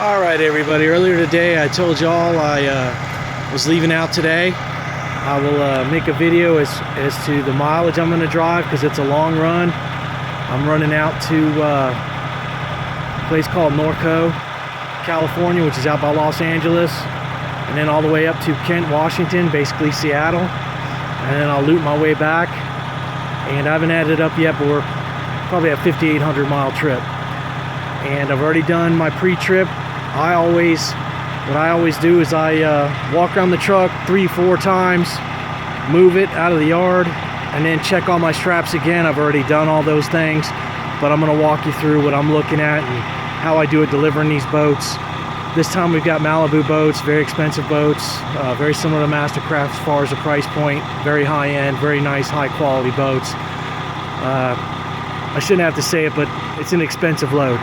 Alright everybody, earlier today I told y'all I was leaving out today. I will make a video as to the mileage I'm going to drive because it's a long run. I'm running out to a place called Norco, California, which is out by Los Angeles, and then all the way up to Kent, Washington, basically Seattle, and then I'll loop my way back. And I haven't added it up yet, but we're probably a 5,800 mile trip. And I've already done my pre-trip. What I always do is I walk around the truck 3-4 times, move it out of the yard, and then check all my straps again. I've already done all those things, but I'm going to walk you through what I'm looking at and how I do it delivering these boats. This time we've got Malibu boats, very expensive boats, very similar to Mastercraft as far as the price point, very high end, very nice, high quality boats. I shouldn't have to say it, but it's an expensive load.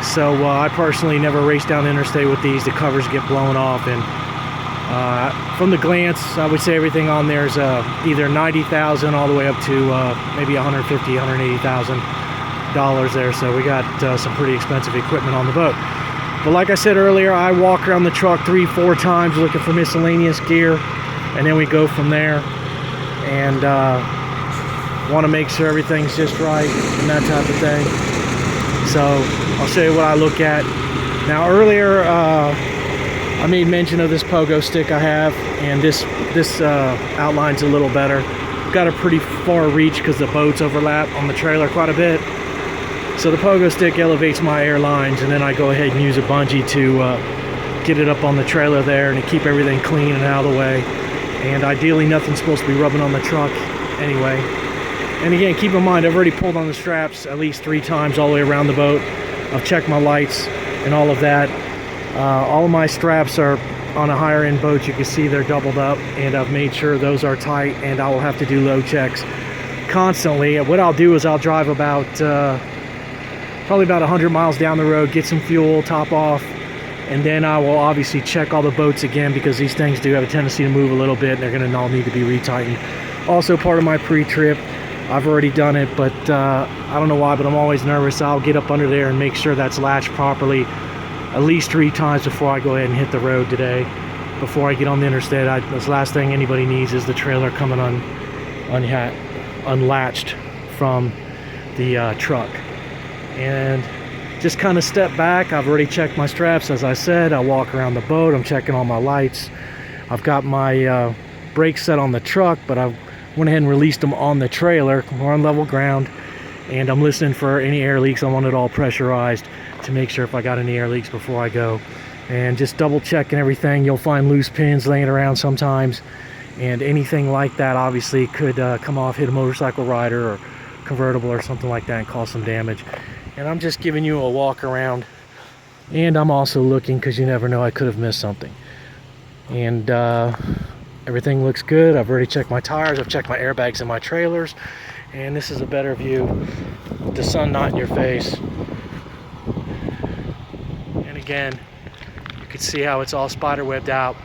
So I personally never race down the interstate with these. The covers get blown off, and from the glance, I would say everything on there is either $90,000 all the way up to maybe $150,000, $180,000 there. So we got some pretty expensive equipment on the boat. But like I said earlier, I walk around the truck 3-4 times looking for miscellaneous gear, and then we go from there. And want to make sure everything's just right and that type of thing. So I'll show you what I look at. Now earlier I made mention of this pogo stick I have, and this outline's a little better. Got a pretty far reach because the boats overlap on the trailer quite a bit. So the pogo stick elevates my air lines, and then I go ahead and use a bungee to get it up on the trailer there and to keep everything clean and out of the way. And ideally nothing's supposed to be rubbing on the truck anyway. And again, keep in mind, I've already pulled on the straps at least 3 times all the way around the boat. I've checked my lights and all of that. All of my straps are on a higher end boat. You can see they're doubled up, and I've made sure those are tight, and I will have to do load checks constantly. What I'll do is I'll drive about probably about 100 miles down the road, get some fuel, top off, and then I will obviously check all the boats again, because these things do have a tendency to move a little bit, and they're going to all need to be retightened. Also part of my pre-trip. I've already done it, but I don't know why, but I'm always nervous. I'll get up under there and make sure that's latched properly at least 3 times before I go ahead and hit the road today. Before I get on the interstate, the last thing anybody needs is the trailer coming unlatched from the truck. And just kind of step back. I've already checked my straps, as I said. I walk around the boat. I'm checking all my lights. I've got my brakes set on the truck, but I've went ahead and released them on the trailer. We're on level ground, and I'm listening for any air leaks. I want it all pressurized to make sure if I got any air leaks before I go, and just double checking everything. You'll find loose pins laying around sometimes, and anything like that obviously could come off, hit a motorcycle rider or convertible or something like that and cause some damage. And I'm just giving you a walk around, and I'm also looking because you never know, I could have missed something. And everything looks good. I've already checked my tires. I've checked my airbags in my trailers. And this is a better view with the sun not in your face. And again, you can see how it's all spider webbed out.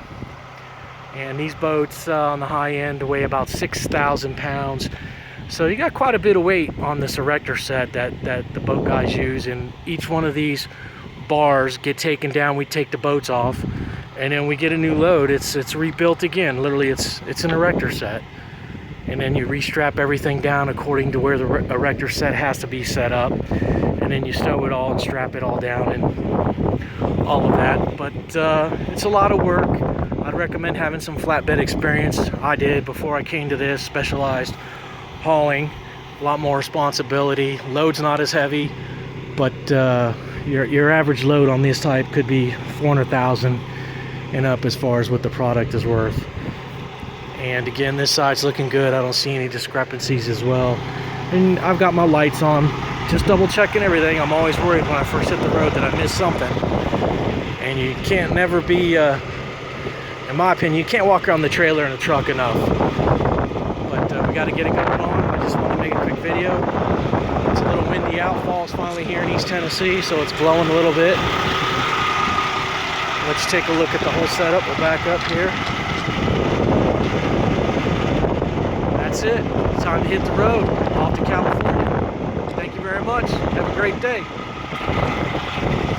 And these boats on the high end weigh about 6,000 pounds. So you got quite a bit of weight on this erector set that the boat guys use. And each one of these bars get taken down. We take the boats off, and then we get a new load. It's rebuilt again. Literally, it's an erector set, and then you restrap everything down according to where the erector set has to be set up, and then you stow it all and strap it all down and all of that. But it's a lot of work. I'd recommend having some flatbed experience. I did before I came to this. Specialized hauling, a lot more responsibility. Load's not as heavy, but your average load on this type could be 400,000 and up as far as what the product is worth. And again, this side's looking good. I don't see any discrepancies as well. And I've got my lights on, just double checking everything. I'm always worried when I first hit the road that I missed something. And you can't never be, in my opinion, you can't walk around the trailer and the truck enough. But we got to get it going on. I just want to make a quick video. It's a little windy out. Fall's finally here in East Tennessee, so it's blowing a little bit. Let's take a look at the whole setup. We'll back up here. That's it. Time to hit the road. Off to California. Thank you very much. Have a great day.